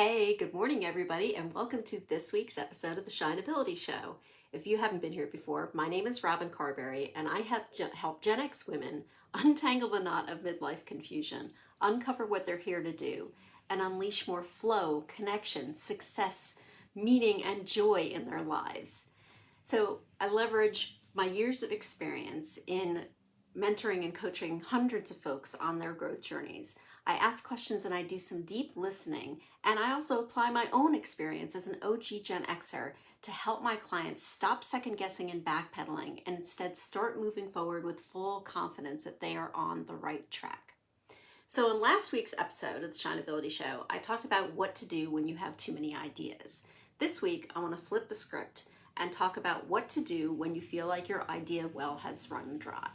Hey, good morning, everybody, and welcome to this week's episode of the Shineability Show. If you haven't been here before, my name is Robin Carberry, and I have helped Gen X women untangle the knot of midlife confusion, uncover what they're here to do, and unleash more flow, connection, success, meaning, and joy in their lives. So I leverage my years of experience in mentoring and coaching hundreds of folks on their growth journeys. I ask questions and I do some deep listening, and I also apply my own experience as an OG Gen Xer to help my clients stop second guessing and backpedaling and instead start moving forward with full confidence that they are on the right track. So in last week's episode of the Shineability Show, I talked about what to do when you have too many ideas. This week, I want to flip the script and talk about what to do when you feel like your idea well has run dry.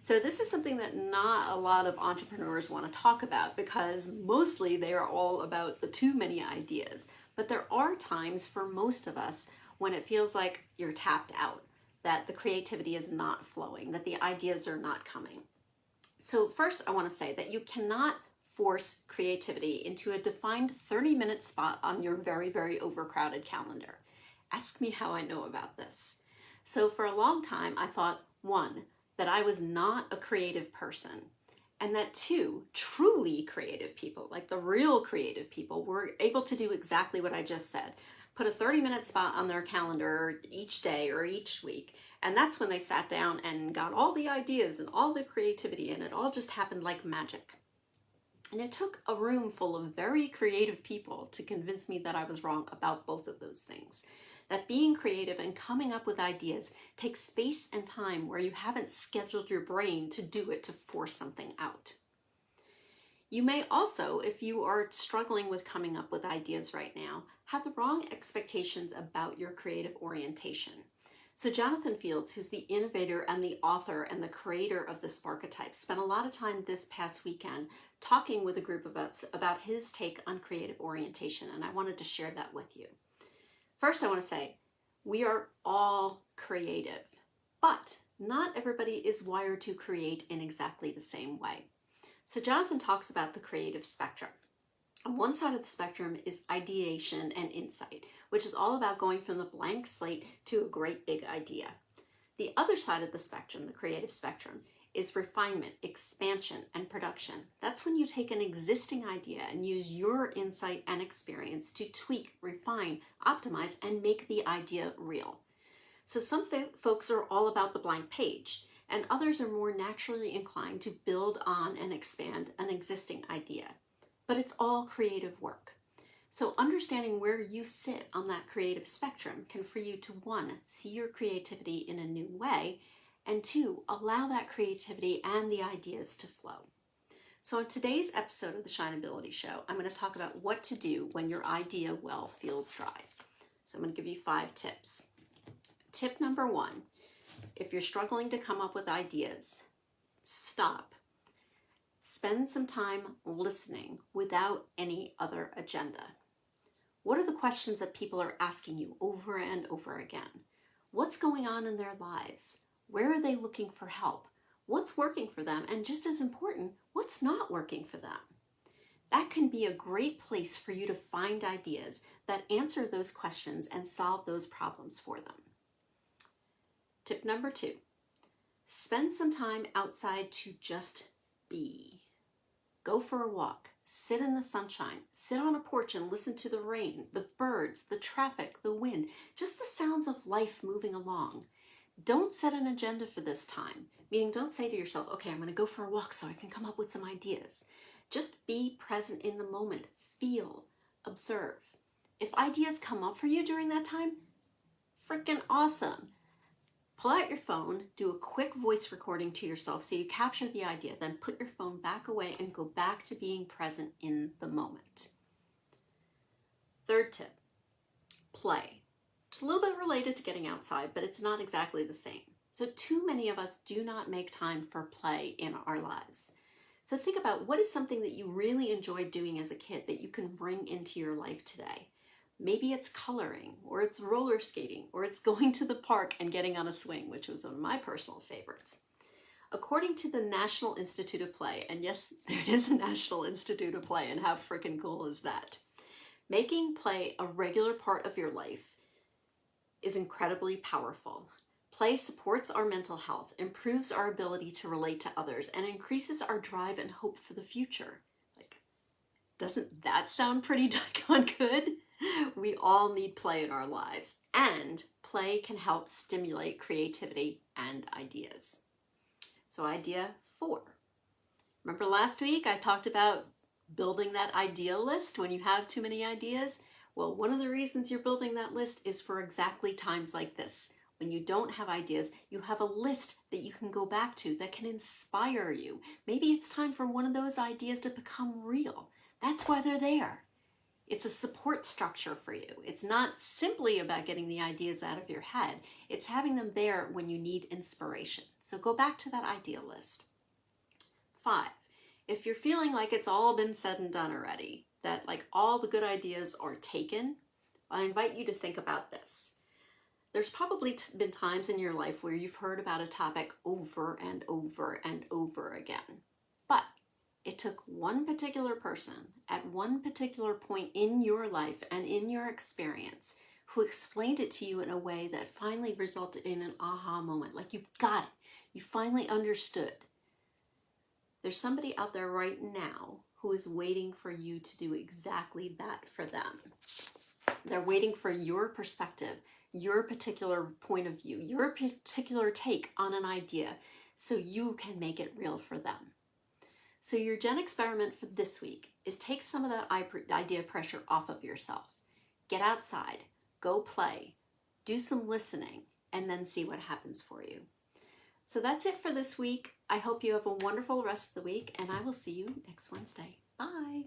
So this is something that not a lot of entrepreneurs want to talk about because mostly they are all about the too many ideas. But there are times for most of us when it feels like you're tapped out, that the creativity is not flowing, that the ideas are not coming. So first I want to say that you cannot force creativity into a defined 30-minute spot on your very, very overcrowded calendar. Ask me how I know about this. So for a long time I thought, one, that I was not a creative person, and that two, truly creative people, like the real creative people, were able to do exactly what I just said. Put a 30-minute spot on their calendar each day or each week, and that's when they sat down and got all the ideas and all the creativity, and it all just happened like magic. And it took a room full of very creative people to convince me that I was wrong about both of those things. That being creative and coming up with ideas takes space and time where you haven't scheduled your brain to do it to force something out. You may also, if you are struggling with coming up with ideas right now, have the wrong expectations about your creative orientation. So Jonathan Fields, who's the innovator and the author and the creator of the Sparketypes, spent a lot of time this past weekend talking with a group of us about his take on creative orientation, and I wanted to share that with you. First, I want to say, we are all creative, but not everybody is wired to create in exactly the same way. So Jonathan talks about the creative spectrum. On one side of the spectrum is ideation and insight, which is all about going from the blank slate to a great big idea. The other side of the spectrum, the creative spectrum, is refinement, expansion, and production. That's when you take an existing idea and use your insight and experience to tweak, refine, optimize, and make the idea real. So some folks are all about the blank page, and others are more naturally inclined to build on and expand an existing idea. But it's all creative work. So understanding where you sit on that creative spectrum can free you to, one, see your creativity in a new way, and two, allow that creativity and the ideas to flow. So in today's episode of the Shineability Show, I'm going to talk about what to do when your idea well feels dry. So I'm going to give you 5 tips. Tip number 1, if you're struggling to come up with ideas, stop. Spend some time listening without any other agenda. What are the questions that people are asking you over and over again? What's going on in their lives? Where are they looking for help? What's working for them? And just as important, what's not working for them? That can be a great place for you to find ideas that answer those questions and solve those problems for them. Tip number 2, spend some time outside to just be. Go for a walk, sit in the sunshine, sit on a porch and listen to the rain, the birds, the traffic, the wind, just the sounds of life moving along. Don't set an agenda for this time, meaning don't say to yourself, okay, I'm going to go for a walk so I can come up with some ideas. Just be present in the moment, feel, observe. If ideas come up for you during that time, freaking awesome. Pull out your phone, do a quick voice recording to yourself so you capture the idea, then put your phone back away and go back to being present in the moment. Third tip, play. It's a little bit related to getting outside, but it's not exactly the same. So too many of us do not make time for play in our lives. So think about what is something that you really enjoyed doing as a kid that you can bring into your life today. Maybe it's coloring, or it's roller skating, or it's going to the park and getting on a swing, which was one of my personal favorites. According to the National Institute of Play, and yes, there is a National Institute of Play, and how freaking cool is that? Making play a regular part of your life is incredibly powerful. Play supports our mental health, improves our ability to relate to others, and increases our drive and hope for the future. Like, doesn't that sound pretty doggone good? We all need play in our lives, and play can help stimulate creativity and ideas. So idea 4. Remember last week I talked about building that idea list when you have too many ideas? Well, one of the reasons you're building that list is for exactly times like this. When you don't have ideas, you have a list that you can go back to that can inspire you. Maybe it's time for one of those ideas to become real. That's why they're there. It's a support structure for you. It's not simply about getting the ideas out of your head. It's having them there when you need inspiration. So go back to that idea list. 5, if you're feeling like it's all been said and done already, that like all the good ideas are taken, I invite you to think about this. There's probably been times in your life where you've heard about a topic over and over and over again, but it took one particular person at one particular point in your life and in your experience who explained it to you in a way that finally resulted in an aha moment, like you got it, you finally understood. There's somebody out there right now who is waiting for you to do exactly that for them. They're waiting for your perspective, your particular point of view, your particular take on an idea, so you can make it real for them. So your Gen experiment for this week is take some of that idea pressure off of yourself. Get outside, go play, do some listening, and then see what happens for you. So that's it for this week. I hope you have a wonderful rest of the week, and I will see you next Wednesday. Bye.